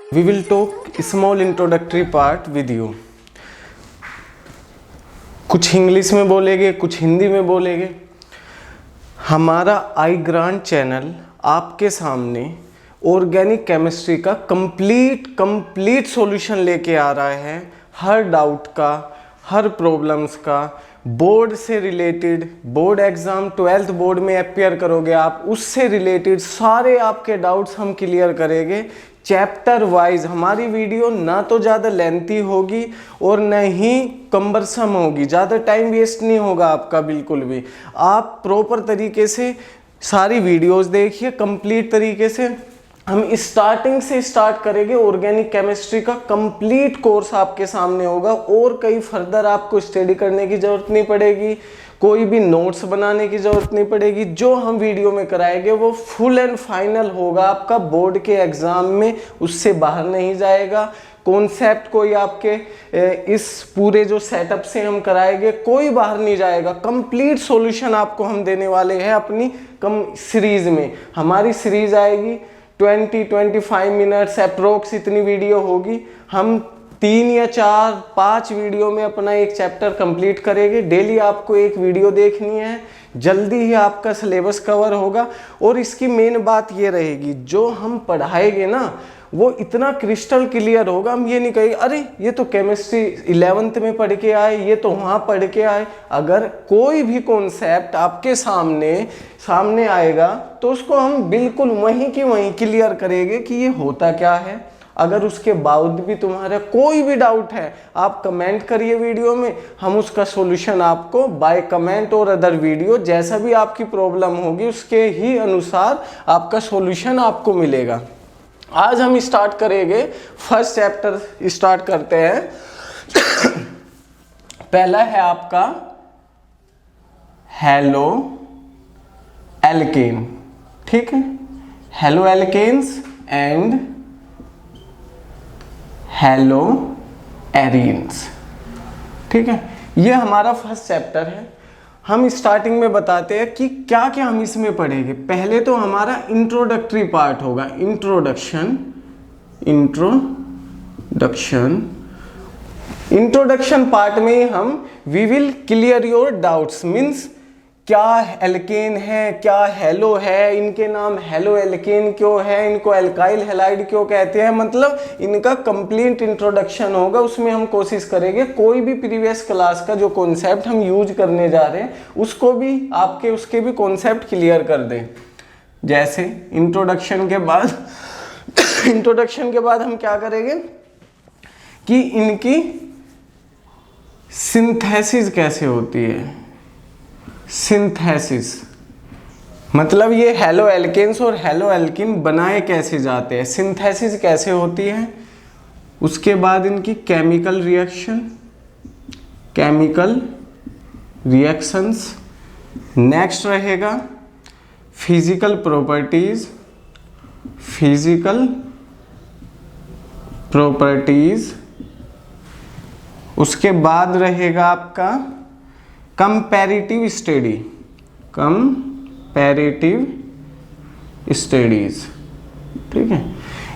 We will talk small introductory part with you. कुछ English में बोलेंगे, कुछ हिंदी में बोलेंगे। हमारा आई ग्रांट चैनल आपके सामने ऑर्गेनिक केमिस्ट्री का कंप्लीट सॉल्यूशन लेके आ रहा है। हर डाउट का, हर प्रॉब्लम्स का, बोर्ड से related, board exam 12th board में अपीयर करोगे आप, उससे रिलेटेड सारे आपके डाउट्स हम क्लियर करेंगे। चैप्टर वाइज हमारी वीडियो ना तो ज़्यादा लेंथी होगी और न ही कम्बरसम होगी, ज़्यादा टाइम वेस्ट नहीं होगा आपका बिल्कुल भी। आप प्रॉपर तरीके से सारी वीडियोस देखिए, कंप्लीट तरीके से। हम स्टार्टिंग से स्टार्ट करेंगे, ऑर्गेनिक केमिस्ट्री का कंप्लीट कोर्स आपके सामने होगा और कहीं फर्दर आपको स्टडी करने की ज़रूरत नहीं पड़ेगी, कोई भी नोट्स बनाने की ज़रूरत नहीं पड़ेगी। जो हम वीडियो में कराएंगे वो फुल एंड फाइनल होगा आपका बोर्ड के एग्ज़ाम में, उससे बाहर नहीं जाएगा। कॉन्सेप्ट कोई आपके इस पूरे जो सेटअप से हम कराएंगे कोई बाहर नहीं जाएगा। कंप्लीट सॉल्यूशन आपको हम देने वाले हैं अपनी सीरीज़ में। हमारी सीरीज़ आएगी 20-25 मिनट्स अप्रोक्स, इतनी वीडियो होगी। हम 3 या 4-5 वीडियो में अपना एक चैप्टर कंप्लीट करेंगे। डेली आपको एक वीडियो देखनी है, जल्दी ही आपका सिलेबस कवर होगा। और इसकी मेन बात ये रहेगी, जो हम पढ़ाएंगे ना वो इतना क्रिस्टल क्लियर होगा। हम ये नहीं कहेंगे अरे ये तो केमिस्ट्री 11th में पढ़ के आए, ये तो वहाँ पढ़ के आए। अगर कोई भी कॉन्सेप्ट आपके सामने आएगा तो उसको हम बिल्कुल वहीं की वहीं क्लियर करेंगे कि ये होता क्या है। अगर उसके बावजूद भी तुम्हारा कोई भी डाउट है, आप कमेंट करिए वीडियो में, हम उसका सॉल्यूशन आपको बाय कमेंट और अदर वीडियो, जैसा भी आपकी प्रॉब्लम होगी उसके ही अनुसार आपका सॉल्यूशन आपको मिलेगा। आज हम स्टार्ट करेंगे, फर्स्ट चैप्टर स्टार्ट करते हैं। पहला है आपका हेलो एल्केन, ठीक है, haloalkanes and haloarenes, ठीक है। ये हमारा फर्स्ट चैप्टर है। हम स्टार्टिंग में बताते हैं कि क्या क्या हम इसमें पढ़ेंगे। पहले तो हमारा इंट्रोडक्टरी पार्ट होगा, इंट्रोडक्शन पार्ट में हम we will clear your doubts. Means क्या एल्केन है, क्या हेलो है, इनके नाम हेलो एल्केन क्यों है, इनको एल्काइल हैलाइड क्यों कहते हैं, मतलब इनका कंप्लीट इंट्रोडक्शन होगा। उसमें हम कोशिश करेंगे कोई भी प्रीवियस क्लास का जो कॉन्सेप्ट हम यूज करने जा रहे हैं उसको भी उसके भी कॉन्सेप्ट क्लियर कर दें। जैसे इंट्रोडक्शन के बाद हम क्या करेंगे कि इनकी सिंथेसिस कैसे होती है। सिंथेसिस मतलब ये हेलो एल्केन्स और हेलो एल्किन बनाए कैसे जाते हैं, सिंथेसिस कैसे होती है। उसके बाद इनकी केमिकल रिएक्शंस। नेक्स्ट रहेगा फिजिकल प्रॉपर्टीज। उसके बाद रहेगा आपका कंपैरेटिव स्टडीज, ठीक है।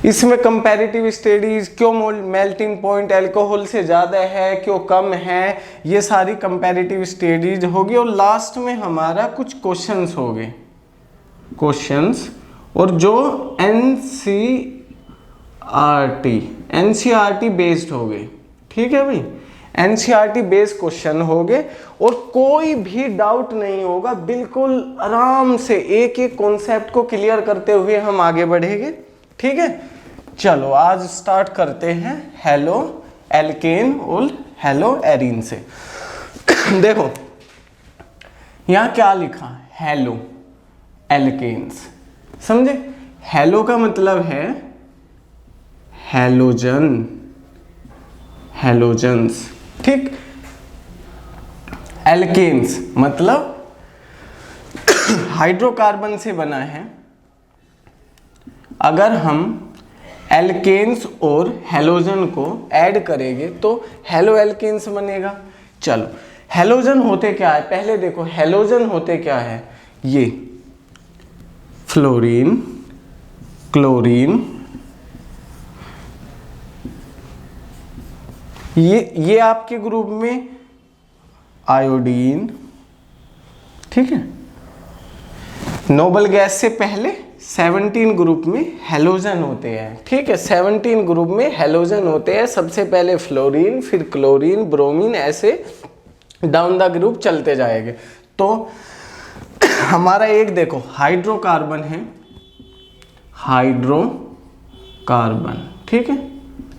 इसमें कंपैरेटिव स्टडीज, क्यों मेल्टिंग पॉइंट अल्कोहल से ज़्यादा है, क्यों कम है, ये सारी कंपैरेटिव स्टडीज होगी। और लास्ट में हमारा कुछ क्वेश्चंस होंगे, और जो एनसीईआरटी बेस्ड होंगे, ठीक है भाई। एनसीईआरटी बेस्ड क्वेश्चन होंगे और कोई भी डाउट नहीं होगा, बिल्कुल आराम से एक एक कॉन्सेप्ट को क्लियर करते हुए हम आगे बढ़ेंगे, ठीक है। चलो आज स्टार्ट करते हैं हेलो एल्केन और हेलो एरीन से। देखो यहाँ क्या लिखा, हेलो एल्केन्स, समझे। हेलो का मतलब है हैलोजन्स, ठीक। एल्केन्स मतलब हाइड्रोकार्बन से बना है। अगर हम एल्केन्स और हैलोजन को ऐड करेंगे तो हेलो एल्केन्स बनेगा। चलो हैलोजन होते क्या है, पहले देखो हैलोजन होते क्या है। ये फ्लोरीन, क्लोरीन, ये आपके ग्रुप में आयोडीन, ठीक है। नोबल गैस से पहले 17 ग्रुप में हेलोजन होते हैं, ठीक है। 17 ग्रुप में हेलोजन होते हैं, सबसे पहले फ्लोरीन, फिर क्लोरीन, ब्रोमीन, ऐसे डाउन द ग्रुप चलते जाएंगे। तो हमारा एक देखो हाइड्रोकार्बन है, हाइड्रोकार्बन, ठीक है।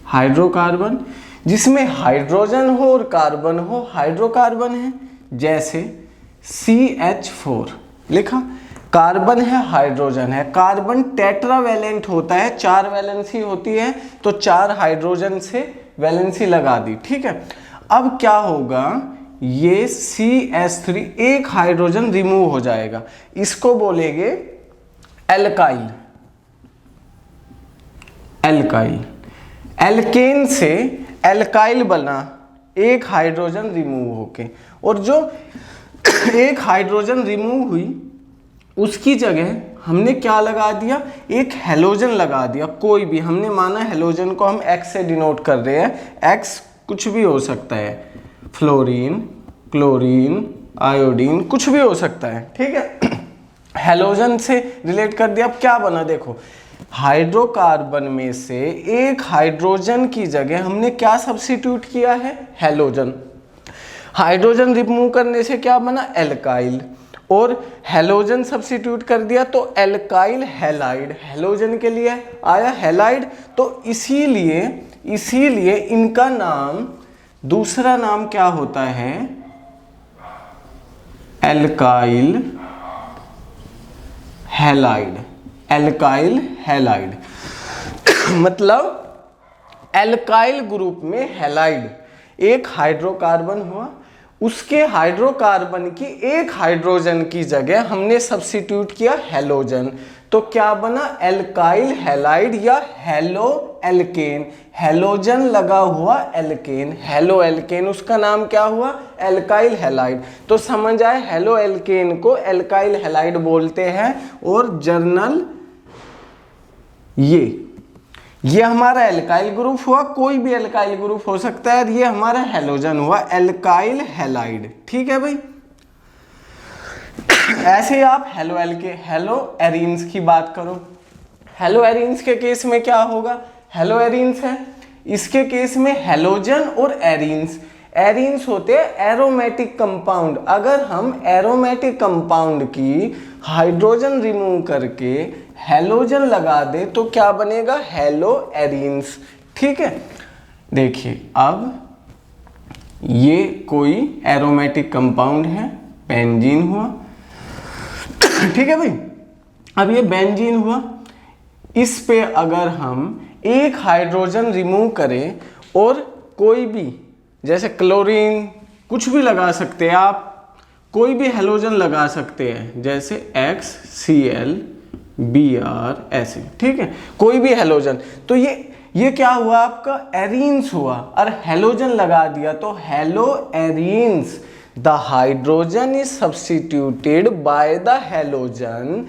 हाइड्रोकार्बन जिसमें हाइड्रोजन हो और कार्बन हो, हाइड्रोकार्बन है। जैसे CH4 लिखा, कार्बन है, हाइड्रोजन है। कार्बन टेट्रावैलेंट होता है, 4 वैलेंसी होती है, तो 4 हाइड्रोजन से वैलेंसी लगा दी, ठीक है। अब क्या होगा, ये CH3 एक हाइड्रोजन रिमूव हो जाएगा, इसको बोलेंगे एल्काइल। एल्काइल, एल्केन से एल्काइल बना, एक हाइड्रोजन रिमूव होके, और जो एक हाइड्रोजन रिमूव हुई उसकी जगह हमने क्या लगा दिया, एक हेलोजन लगा दिया। कोई भी, हमने माना हेलोजन को हम X से डिनोट कर रहे हैं, X कुछ भी हो सकता है, फ्लोरीन, क्लोरीन, आयोडीन, कुछ भी हो सकता है, ठीक है। हेलोजन से रिलेट कर दिया। अब क्या बना देखो, हाइड्रोकार्बन में से एक हाइड्रोजन की जगह हमने क्या सब्स्टिट्यूट किया है, हेलोजन। हाइड्रोजन रिमूव करने से क्या बना, एल्काइल, और हेलोजन सब्स्टिट्यूट कर दिया तो एल्काइल हैलाइड, हेलोजन के लिए आया हैलाइड। तो इसीलिए इनका नाम, दूसरा नाम क्या होता है, एल्काइल हैलाइड। एल्काइल हैलाइड मतलब एल्काइल ग्रुप में हैलाइड, एक हाइड्रोकार्बन हुआ, उसके हाइड्रोकार्बन की एक हाइड्रोजन की जगह हमने सब्स्टिट्यूट किया हेलोजन, तो क्या बना, एल्काइल हैलाइड या हेलो एल्केन। हेलोजन लगा हुआ एल्केन, हेलो एल्केन, उसका नाम क्या हुआ, एल्काइल हैलाइड। तो समझ आए, हेलो एल्केन को एल्काइल हैलाइड बोलते हैं। और जर्नल ये हमारा एल्काइल ग्रुप हुआ, कोई भी एल्काइल ग्रुप हो सकता है। ये हमारा हेलोजन हुआ, एल्काइल हैलाइड, ठीक है भाई। ऐसे आप हेलो एरीन्स की बात करो, हेलो एरीन्स के केस में क्या होगा, हेलो एरीन्स है, इसके केस में हेलोजन और एरीन्स। एरीन्स होते हैं एरोमेटिक कंपाउंड। अगर हम एरोमेटिक कंपाउंड की हाइड्रोजन रिमूव करके हेलोजन लगा दे तो क्या बनेगा, हेलो एरीन्स, ठीक है। देखिए अब ये कोई एरोमेटिक कंपाउंड है, बेंजीन हुआ, ठीक है भाई। अब ये बेंजीन हुआ, इस पे अगर हम एक हाइड्रोजन रिमूव करें और कोई भी, जैसे क्लोरीन, कुछ भी लगा सकते हैं आप, कोई भी हेलोजन लगा सकते हैं, जैसे XCl Br ऐसे, ठीक है, कोई भी हेलोजन। तो ये क्या हुआ, आपका एरीन्स हुआ, और हेलोजन लगा दिया तो haloarenes. The hydrogen is substituted by the halogen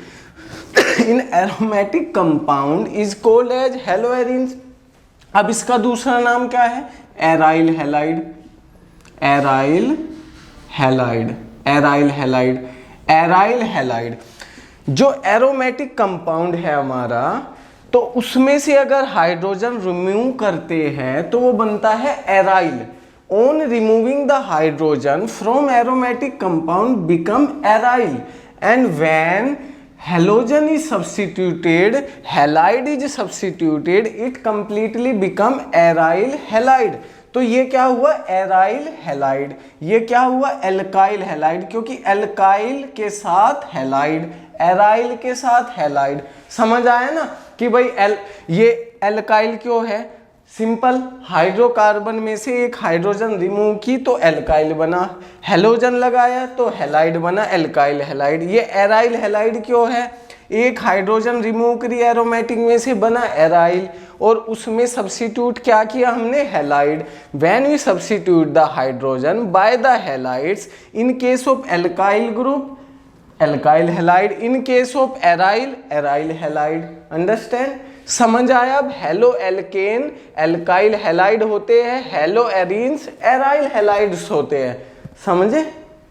in aromatic compound is called as haloarenes. अब इसका दूसरा नाम क्या है, aryl halide. Aryl halide, aryl halide, aryl halide. जो एरोमेटिक कंपाउंड है हमारा, तो उसमें से अगर हाइड्रोजन रिमूव करते हैं तो वो बनता है aryl. On removing the hydrogen from aromatic compound become aryl, and when halogen is substituted, halide is substituted, it completely become aryl halide। तो ये क्या हुआ, एराइल हैलाइड। ये क्या हुआ, एल्काइल हैलाइड, क्योंकि एल्काइल के साथ हैलाइड, एराइल के साथ हैलाइड। समझ आया ना कि भाई ये एल्काइल क्यों है, सिंपल, हाइड्रोकार्बन में से एक हाइड्रोजन रिमूव की तो एल्काइल बना, हेलोजन लगाया तो हैलाइड बना, एल्काइल हैलाइड। ये एराइल हैलाइड क्यों है, एक हाइड्रोजन रिमूव करी एरोमेटिक में से बना एराइल, और उसमें सब्स्टिट्यूट क्या किया हमने, halide. When we substitute the hydrogen by the halides in case of alkyl group alkyl halide, in case of aryl aryl halide. Understand. समझ आया? अब हेलो एल्केन एल्काइल हैलाइड होते हैं, हेलो एरीन्स एराइल हैलाइड्स होते हैं। समझे?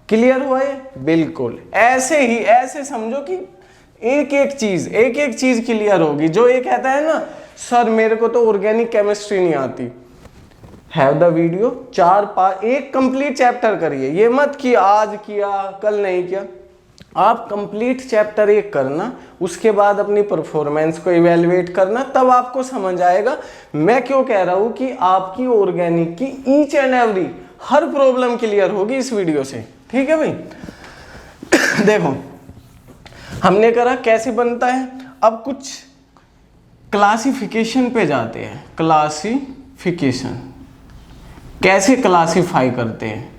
Clear हुआ ये? बिल्कुल ऐसे ही, ऐसे समझो कि एक एक चीज क्लियर होगी। जो ये कहता है ना सर मेरे को तो ऑर्गेनिक केमिस्ट्री नहीं आती, हैव द वीडियो 4-5 एक कंप्लीट चैप्टर करिए। ये मत कि आज किया कल नहीं किया, आप कंप्लीट चैप्टर 1 करना, उसके बाद अपनी परफॉर्मेंस को इवेलुएट करना, तब आपको समझ आएगा। मैं क्यों कह रहा हूं कि आपकी ऑर्गेनिक की each and every her problem clear होगी इस वीडियो से। ठीक है भाई? देखो हमने करा कैसे बनता है, अब कुछ क्लासिफिकेशन पे जाते हैं। क्लासिफिकेशन कैसे क्लासिफाई करते हैं?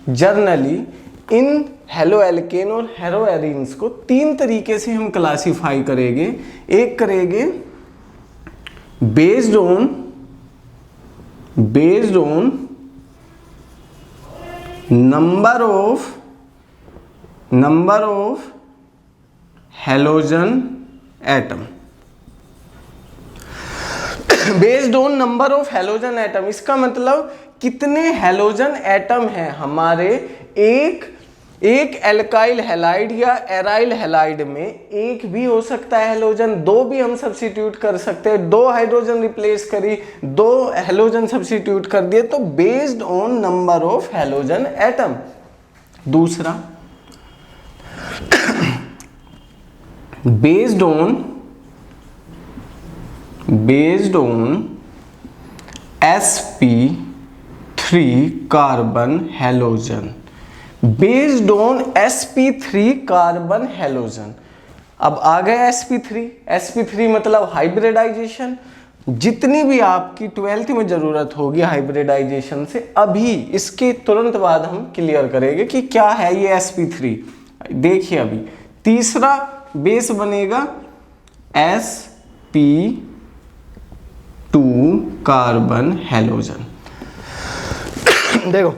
जर्नली इन हेलो एल्केन और हेलो एरीन्स को 3 तरीके से हम क्लासिफाई करेंगे। एक करेंगे based on number of halogen atom. Based on number of halogen atom, इसका मतलब कितने हैलोजन एटम हैं हमारे एक एल्काइल हैलाइड या एराइल हैलाइड में। एक भी हो सकता है हैलोजन, 2 भी हम सब्स्टिट्यूट कर सकते हैं, 2 हाइड्रोजन रिप्लेस करी, 2 हैलोजन सब्स्टिट्यूट कर दिए, तो based on number of halogen atom. दूसरा based on sp3 carbon halogen. Based on sp3 carbon halogen. अब आ गया sp3 मतलब हाइब्रिडाइजेशन। जितनी भी आपकी 12th में जरूरत होगी हाइब्रिडाइजेशन से, अभी इसके तुरंत बाद हम क्लियर करेंगे कि क्या है ये sp3। देखिए अभी तीसरा बेस बनेगा sp2 कार्बन हैलोजन। देखो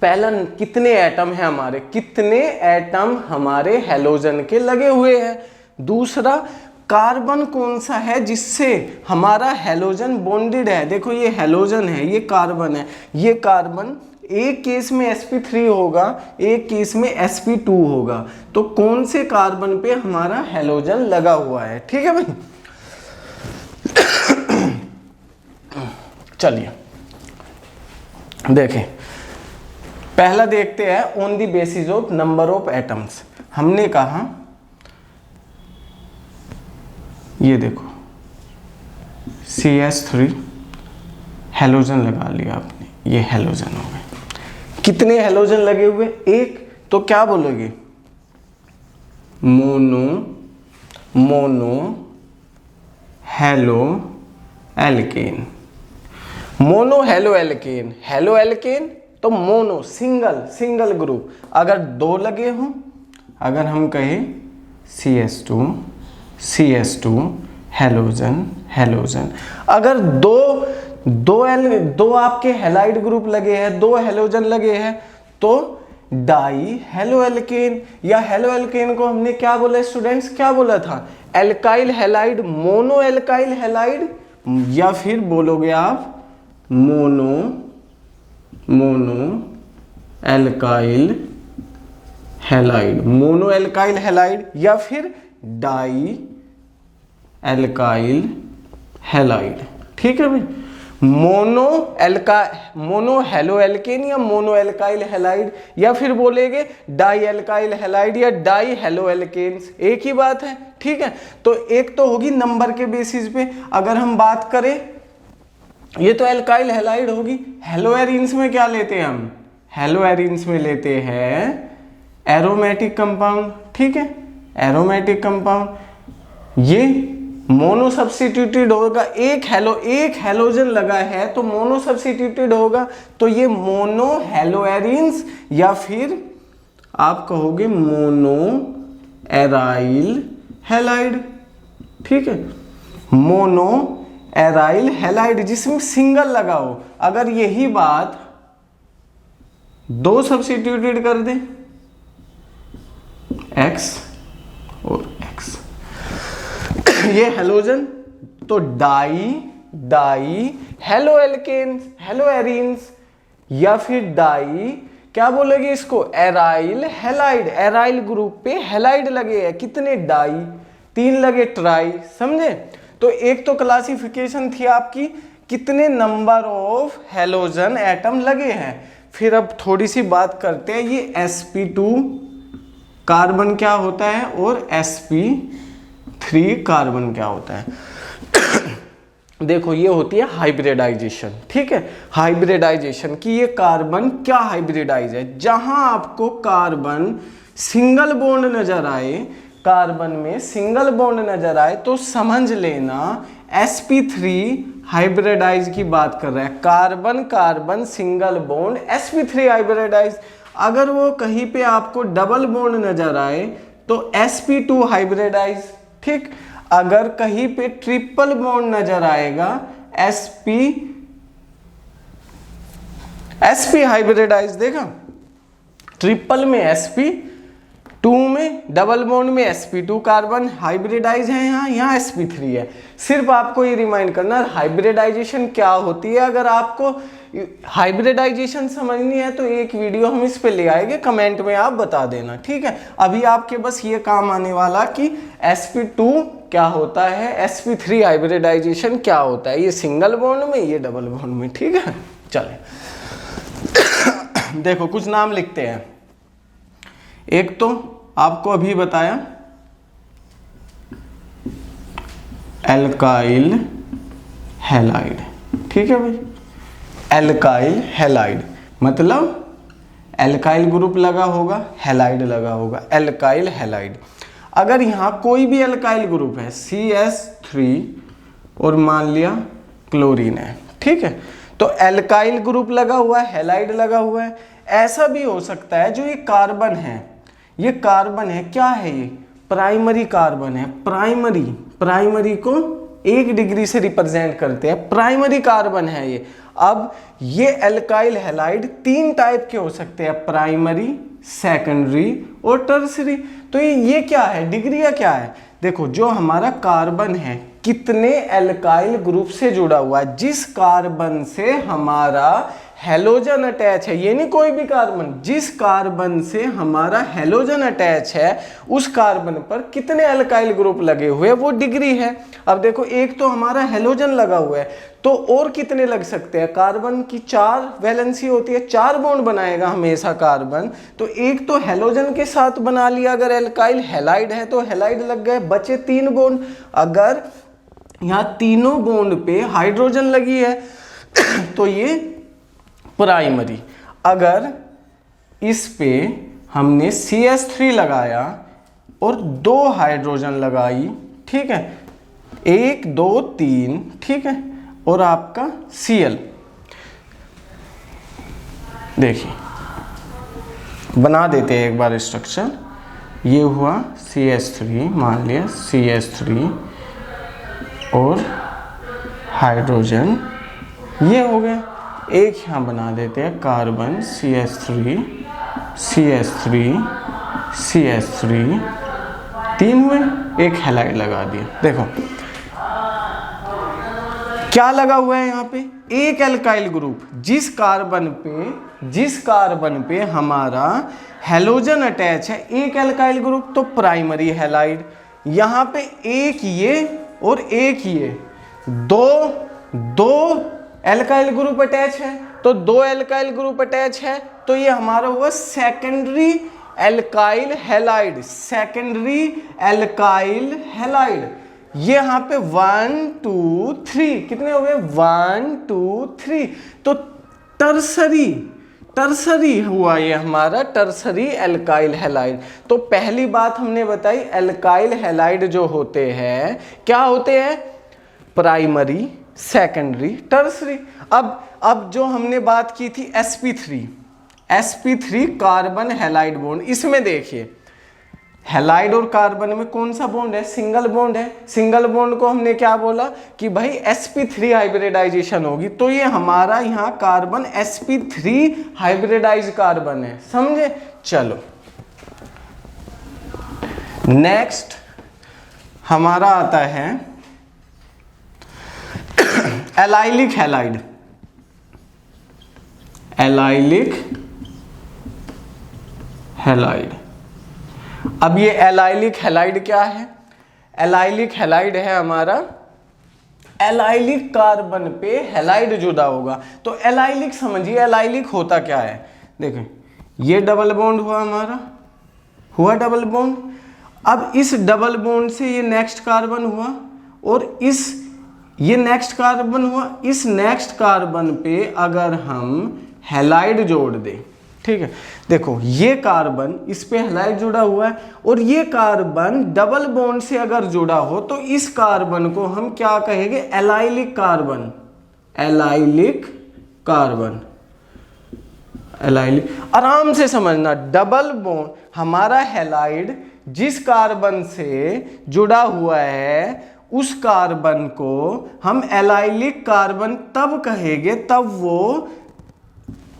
पहला कितने एटम है हमारे, कितने एटम हमारे हैलोजन के लगे हुए हैं। दूसरा कार्बन कौन सा है जिससे हमारा हैलोजन बॉन्डेड है। देखो ये हैलोजन है, ये कार्बन है, ये कार्बन एक केस में sp3 होगा, एक केस में sp2 होगा। तो कौन से कार्बन पे हमारा हैलोजन लगा हुआ है। ठीक है भाई? चलिए देखें, पहला देखते हैं on the basis of number of atoms. हमने कहा ये देखो CH3 हैलोजन लगा लिया आपने, ये हैलोजन हो गए। कितने हैलोजन लगे हुए? एक। तो क्या बोलोगे? Mono halo alkane. Mono halo alkane, halo alkane तो मोनो सिंगल ग्रुप। अगर 2 लगे हों, अगर हम कहें CH2 हैलोजन, अगर दो आपके हैलाइड ग्रुप लगे हैं, 2 हैलोजन लगे हैं, तो डाई हेलो एल्केन। या हेलो एल्केन को हमने क्या बोला स्टूडेंट्स, क्या बोला था? Alkyl halide, mono alkyl halide, या फिर बोलोगे आप मोनो एल्काइल हैलाइड, या फिर डाई एल्काइल हैलाइड। ठीक है भाई? मोनो हेलो एल्केन या मोनो एल्काइल हैलाइड, या फिर बोलेंगे डाई एल्काइल हैलाइड या डाई हेलो एल्केन्स, एक ही बात है। ठीक है? तो एक तो होगी नंबर के बेसिस पे। अगर हम बात करें, ये तो एल्काइल हैलाइड होगी। हेलो एरीन्स में क्या लेते हैं हम? हेलो एरीन्स में लेते हैं एरोमेटिक कंपाउंड। ठीक है? एरोमेटिक कंपाउंड, ये मोनो सब्स्टिट्यूटेड होगा। एक हैलोजन लगा है तो मोनो सब्स्टिट्यूटेड होगा, तो ये मोनो हेलो एरीन्स, या फिर आप कहोगे मोनो एराइल हैलाइड। ठीक है? मोनो एराइल हैलाइड जिसमें सिंगल लगा हो। अगर यही बात 2 सब्स्टिट्यूटेड कर दे, X और X, ये हेलोजन, तो dihaloalkanes, haloarenes, या फिर डाई क्या बोलेंगे इसको, एराइल हैलाइड। एराइल ग्रुप पे हैलाइड लगे हैं, कितने, डाई, 3 लगे ट्राई, समझे। तो एक तो क्लासिफिकेशन थी आपकी कितने नंबर ऑफ हेलोजन एटम लगे हैं। फिर अब थोड़ी सी बात करते हैं ये sp2 कार्बन क्या होता है और sp3 कार्बन क्या होता है। देखो ये होती है हाइब्रिडाइजेशन, ठीक है। हाइब्रिडाइजेशन की ये कार्बन क्या हाइब्रिडाइज है, जहां आपको कार्बन सिंगल बॉन्ड नजर आए, कार्बन में सिंगल बॉन्ड नजर आए तो समझ लेना sp3 हाइब्रिडाइज की बात कर रहा है। Carbon carbon single bond sp3 hybridise. अगर वो कहीं पे आपको डबल बॉन्ड नजर आए तो sp2 हाइब्रिडाइज, ठीक। अगर कहीं पे ट्रिपल बॉन्ड नजर आएगा sp हाइब्रिडाइज, देखा, ट्रिपल में sp2 में, डबल बॉन्ड में sp2 कार्बन हाइब्रिडाइज है, यहाँ sp3 है। सिर्फ आपको ये रिमाइंड करना हाइब्रिडाइजेशन क्या होती है। अगर आपको हाइब्रिडाइजेशन समझनी है तो एक वीडियो हम इस पे ले आएंगे, कमेंट में आप बता देना, ठीक है। अभी आपके बस ये काम आने वाला कि sp2 क्या होता है, sp3 हाइब्रिडाइजेशन क्या होता है, ये सिंगल बॉन्ड में, ये डबल बॉन्ड में, ठीक है। चले देखो कुछ नाम लिखते हैं। एक तो आपको अभी बताया एल्काइल हैलाइड, ठीक है भाई। एल्काइल हैलाइड मतलब एल्काइल ग्रुप लगा होगा, हैलाइड लगा होगा, एल्काइल हैलाइड। अगर यहाँ कोई भी एल्काइल ग्रुप है CH3 और मान लिया क्लोरीन है, ठीक है, तो एल्काइल ग्रुप लगा हुआ है, हैलाइड लगा हुआ है। ऐसा भी हो सकता है जो ये कार्बन है, ये कार्बन है, क्या है ये, प्राइमरी कार्बन है। प्राइमरी को 1 डिग्री से रिप्रेजेंट करते हैं, प्राइमरी कार्बन है ये। अब ये एल्काइल हैलाइड 3 टाइप के हो सकते हैं, प्राइमरी, सेकेंडरी और टर्सरी। तो ये क्या है, डिग्री का क्या है, देखो जो हमारा कार्बन है कितने एल्काइल ग्रुप से जुड़ा हुआ है, जिस कार्बन से हमारा हेलोजन अटैच है, ये नहीं कोई भी कार्बन, जिस कार्बन से हमारा हेलोजन अटैच है उस कार्बन पर कितने एल्काइल ग्रुप लगे हुए हैं, वो डिग्री है। अब देखो एक तो हमारा हेलोजन लगा हुआ है, तो और कितने लग सकते हैं, कार्बन की 4 वैलेंसी होती है, 4 बॉन्ड बनाएगा हमेशा कार्बन, तो एक तो हेलोजन के साथ बना लिया। अगर एल्काइल हैलाइड है तो हैलाइड लग गए, बचे 3 बॉन्ड। अगर यहाँ तीनों बॉन्ड पे हाइड्रोजन लगी है तो ये प्राइमरी। अगर इस पे हमने CH3 लगाया और 2 हाइड्रोजन लगाई, ठीक है, 1 2 3, ठीक है, और आपका Cl, देखिए बना देते हैं एक बार स्ट्रक्चर। ये हुआ CH3, मान लिया CH3 और हाइड्रोजन, ये हो गया। एक यहाँ बना देते हैं कार्बन CH3 CH3 3 हुए, एक हैलाइड लगा दिया। देखो क्या लगा हुआ है यहाँ पे, एक एल्काइल ग्रुप, जिस कार्बन पे हमारा हेलोजन अटैच है, एक एल्काइल ग्रुप, तो प्राइमरी हैलाइड। यहाँ पे एक ये और एक ये, दो एल्काइल ग्रुप अटैच है, तो 2 एल्काइल ग्रुप अटैच है, तो ये हमारा हुआ secondary alkyl halide. Secondary alkyl halide. ये यहाँ पे 1 2 3 कितने हो गए, 1 2 3, तो टर्सरी हुआ ये हमारा, टर्सरी एल्काइल हैलाइड। तो पहली बात हमने बताई एल्काइल हैलाइड जो होते हैं क्या होते हैं, प्राइमरी, सेकेंडरी, टर्सरी। अब जो हमने बात की थी sp3 कार्बन हैलाइड बॉन्ड, इसमें देखिए हैलाइड और कार्बन में कौन सा बॉन्ड है, सिंगल बॉन्ड है। सिंगल बॉन्ड को हमने क्या बोला कि भाई sp3 हाइब्रिडाइजेशन होगी, तो ये हमारा यहाँ कार्बन sp3 हाइब्रिडाइज कार्बन है, समझे। चलो नेक्स्ट हमारा आता है एलाइलिक हैलाइड। Allylic halide. अब ये एलाइलिक हैलाइड क्या है? एलाइलिक हैलाइड है हमारा एलाइलिक कार्बन पे हैलाइड जुड़ा होगा। तो एलाइलिक समझिए, एलाइलिक होता क्या है? देखें, ये डबल बॉन्ड हुआ हमारा, हुआ डबल बॉन्ड। अब इस डबल बॉन्ड से ये नेक्स्ट कार्बन हुआ और ये नेक्स्ट कार्बन हुआ। इस नेक्स्ट कार्बन पे अगर हम हैलाइड जोड़ दें, ठीक है, देखो ये कार्बन इस पे हैलाइड जुड़ा हुआ है और ये कार्बन डबल बॉन्ड से अगर जुड़ा हो तो इस कार्बन को हम क्या कहेंगे? Allylic carbon. Allylic carbon. Allylic, आराम से समझना, डबल बॉन्ड हमारा हैलाइड जिस कार्बन से जुड़ा हुआ है उस कार्बन को हम एलाइलिक कार्बन तब कहेंगे तब वो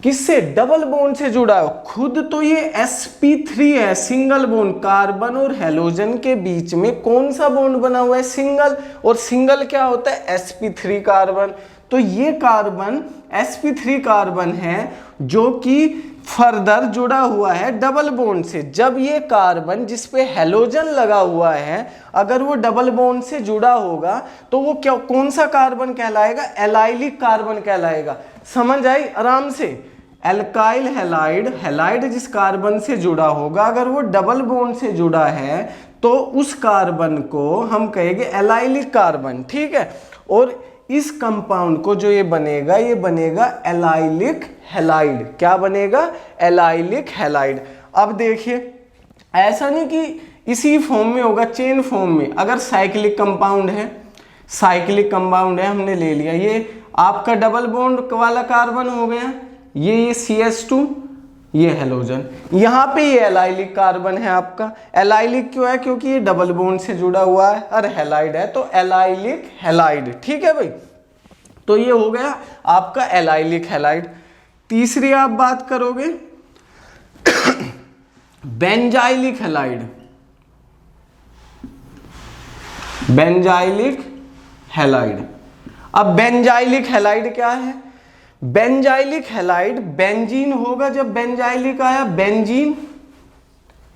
किससे? डबल बॉन्ड से जुड़ा है। खुद तो ये sp3 है, सिंगल बॉन्ड। कार्बन और हेलोजन के बीच में कौन सा बॉन्ड बना हुआ है? सिंगल। और सिंगल क्या होता है? sp3 carbon. तो ये कार्बन sp3 कार्बन है जो कि फर्दर जुड़ा हुआ है डबल बॉन्ड से। जब ये कार्बन जिस पे हेलोजन लगा हुआ है अगर वो डबल बॉन्ड से जुड़ा होगा तो वो क्या, कौन सा कार्बन कहलाएगा? एलाइलिक कार्बन कहलाएगा। समझ आई आराम से? एल्काइल हैलाइड, हैलाइड जिस कार्बन से जुड़ा होगा अगर वो डबल बॉन्ड से जुड़ा है तो उस कार्बन को हम कहेंगे एलाइलिक कार्बन, ठीक है। और इस कंपाउंड को जो ये बनेगा एलाइलिक हैलाइड। क्या बनेगा? Allylic halide. अब देखिए, ऐसा नहीं कि इसी फॉर्म में होगा, चेन फॉर्म में। अगर साइक्लिक कंपाउंड है, साइक्लिक कंपाउंड है, हमने ले लिया, ये आपका डबल बॉन्ड वाला कार्बन हो गया, ये CH2, ये हेलोजन, यहाँ पे ये एलाइलिक कार्बन है आपका। एलाइलिक क्यों है? क्योंकि ये डबल बॉन्ड से जुड़ा हुआ है और हैलाइड है, तो एलाइलिक हैलाइड, ठीक है भाई। तो ये हो गया आपका एलाइलिक हैलाइड। तीसरी आप बात करोगे बेंजाइलिक हैलाइड। Benzylic halide. अब बेंजाइलिक हैलाइड क्या है? बेंजाइलिक हैलाइड बेंजीन होगा। जब बेंजाइलिक आया बेंजीन,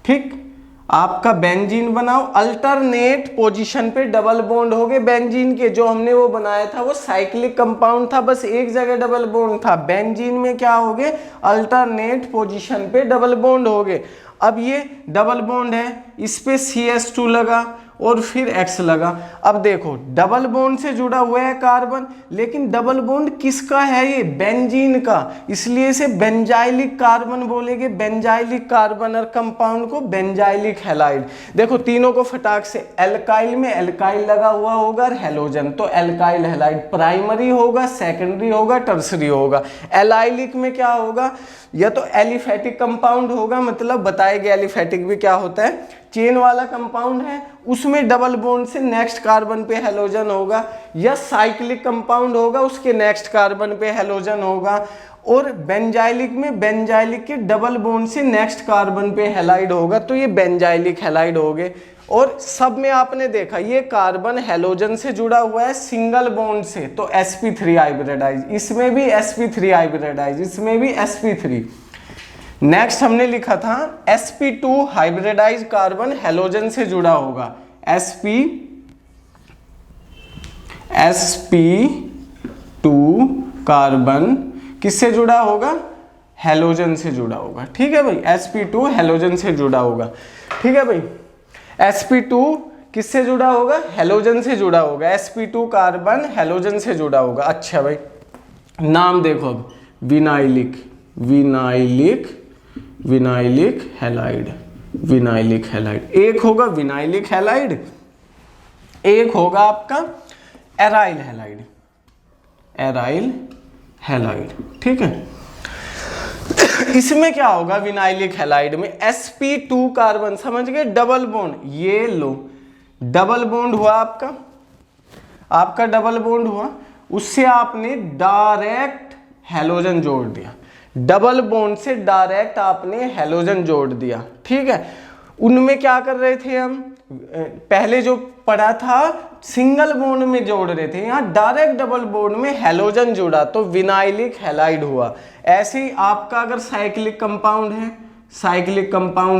ठीक, आपका बेंजीन बनाओ, अल्टरनेट पोजीशन पे डबल बॉन्ड हो गए बेंजीन के। जो हमने वो बनाया था वो साइक्लिक कंपाउंड था, बस एक जगह डबल बॉन्ड था। बेंजीन में क्या हो गए? अल्टरनेट पोजीशन पे डबल बॉन्ड हो गए। अब ये डबल बॉन्ड है, इस पे CH2 लगा और फिर X लगा। अब देखो, डबल बॉन्ड से जुड़ा हुआ है कार्बन, लेकिन डबल बॉन्ड किसका है? ये बेंजीन का, इसलिए इसे बेंजाइलिक कार्बन बोलेंगे। बेंजाइलिक कार्बन और कंपाउंड को बेंजाइलिक हैलाइड। देखो तीनों को फटाक से, एल्काइल में एल्काइल लगा हुआ होगा और हेलोजन, तो एल्काइल हैलाइड। प्राइमरी होगा, सेकेंडरी होगा, टर्सरी होगा। एलाइलिक में क्या होगा? या तो एलिफेटिक कंपाउंड होगा, मतलब बताएंगे एलिफेटिक भी क्या होता है, चेन वाला कंपाउंड है, उसमें डबल बॉन्ड से नेक्स्ट कार्बन पे हेलोजन होगा, या साइक्लिक कंपाउंड होगा, उसके नेक्स्ट कार्बन पे हेलोजन होगा। और बेंजाइलिक में बेंजाइलिक के डबल बॉन्ड से नेक्स्ट कार्बन पे हैलाइड होगा, तो ये बेंजाइलिक हैलाइड हो गए। और सब में आपने देखा ये कार्बन हेलोजन से जुड़ा हुआ है सिंगल बॉन्ड से, तो sp3 हाइब्रिडाइज, इसमें भी sp3 हाइब्रिडाइज, इसमें भी sp3। नेक्स्ट हमने लिखा था sp2 हाइब्रिडाइज कार्बन हेलोजन से जुड़ा होगा। sp2 कार्बन किससे जुड़ा होगा? हेलोजन से जुड़ा होगा, ठीक है भाई। sp2 हेलोजन से जुड़ा होगा, ठीक है भाई। sp2 किससे जुड़ा होगा? हेलोजन से जुड़ा होगा। sp2 कार्बन हेलोजन से जुड़ा होगा। अच्छा भाई, नाम देखो अब, vinylic, vinylic, vinylic halide, vinylic halide. एक होगा विनाइलिक हैलाइड, एक होगा आपका एराइल हैलाइड, एराइल हैलाइड, ठीक है। इसमें क्या होगा? विनाइलिक हैलाइड में sp2 कार्बन, समझ गए, डबल बॉन्ड, ये लो डबल बॉन्ड हुआ आपका, आपका डबल बॉन्ड हुआ, उससे आपने डायरेक्ट हेलोजन जोड़ दिया, डबल बॉन्ड से डायरेक्ट आपने हेलोजन जोड़ दिया, ठीक है। उनमें क्या कर रहे थे हम? पहले जो पढ़ा था सिंगल बॉन्ड में जोड़ रहे थे, यहाँ डायरेक्ट डबल बॉन्ड में हैलोजन जुड़ा तो विनाइलिक हैलाइड हुआ। ऐसे ही आपका अगर साइक्लिक कंपाउंड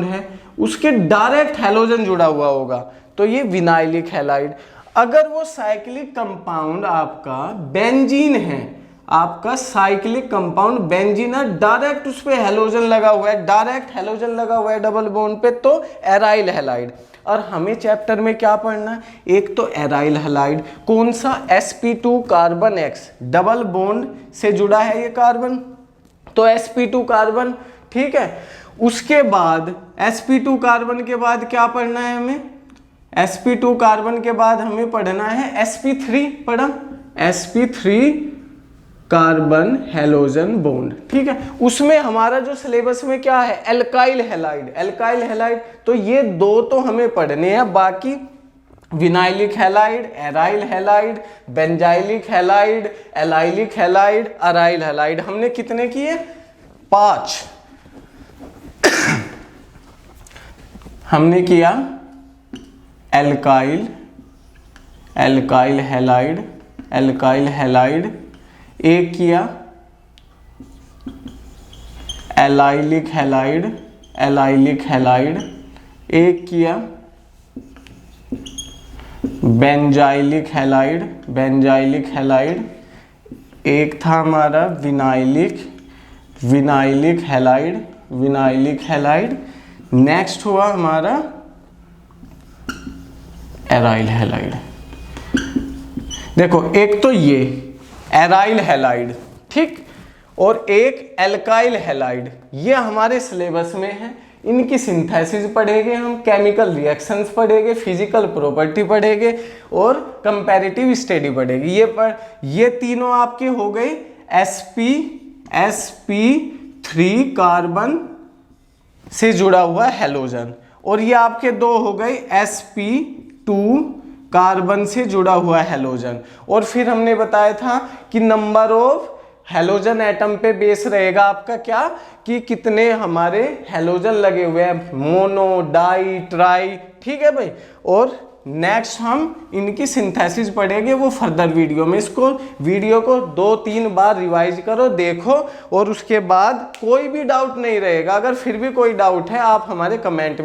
है उसके डायरेक्ट हैलोजन जुड़ा हुआ होगा तो ये विनाइलिक हैलाइड। अगर वो साइक्लिक कंपाउंड आपका बेंजीन है, आपका साइक्लिक कंपाउंड बेंजीन है, डायरेक्ट उस पे हैलोजन लगा हुआ है, डायरेक्ट हैलोजन लगा हुआ है डबल बॉन्ड पे, तो एराइल हैलाइड। और हमें चैप्टर में क्या पढ़ना है, एक तो एराइल हैलाइड, कौन सा, sp2 carbon x, double bond से जुड़ा है ये कार्बन, तो sp2 कार्बन, ठीक है। उसके बाद sp2 कार्बन के बाद क्या पढ़ना है हमें, sp2 कार्बन के बाद हमें पढ़ना है sp3, पढ़ा, sp3 कार्बन हैलोजन बॉन्ड, ठीक है। उसमें हमारा जो सिलेबस में क्या है, एल्काइल हैलाइड, तो ये दो तो हमें पढ़ने हैं, बाकी vinylic halide, aryl halide, benzylic halide, allylic halide, aryl halide, हमने कितने किए, 5 हमने किया। एल्काइल हैलाइड, एक किया एलाइलिक हैलाइड, एक किया बेंजाइलिक हैलाइड, एक था हमारा विनाइलिक हैलाइड, नेक्स्ट हुआ हमारा एराइल हैलाइड। देखो एक तो ये एराइल हैलाइड, ठीक, और एक एल्काइल हैलाइड, ये हमारे सिलेबस में है। इनकी सिंथेसिस पढ़ेंगे हम, केमिकल रिएक्शंस पढ़ेंगे, फिजिकल प्रॉपर्टी पढ़ेंगे और कंपैरेटिव स्टडी पढ़ेगी। ये तीनों आपके हो गए sp3 कार्बन से जुड़ा हुआ हैलोजन, और ये आपके दो हो गए sp2 कार्बन से जुड़ा हुआ हैलोजन। और फिर हमने बताया था कि नंबर ऑफ हैलोजन एटम पे बेस रहेगा आपका क्या, कि कितने हमारे हैलोजन लगे हुए हैं, मोनो, डाई, ट्राई, ठीक है भाई। और नेक्स्ट हम इनकी सिंथेसिस पढ़ेंगे वो फर्दर वीडियो में। इसको वीडियो को 2-3 बार रिवाइज करो, देखो, और उसके बाद कोई भी डाउट नहीं रहेगा। अगर फिर भी कोई डाउट है आप हमारे कमेंट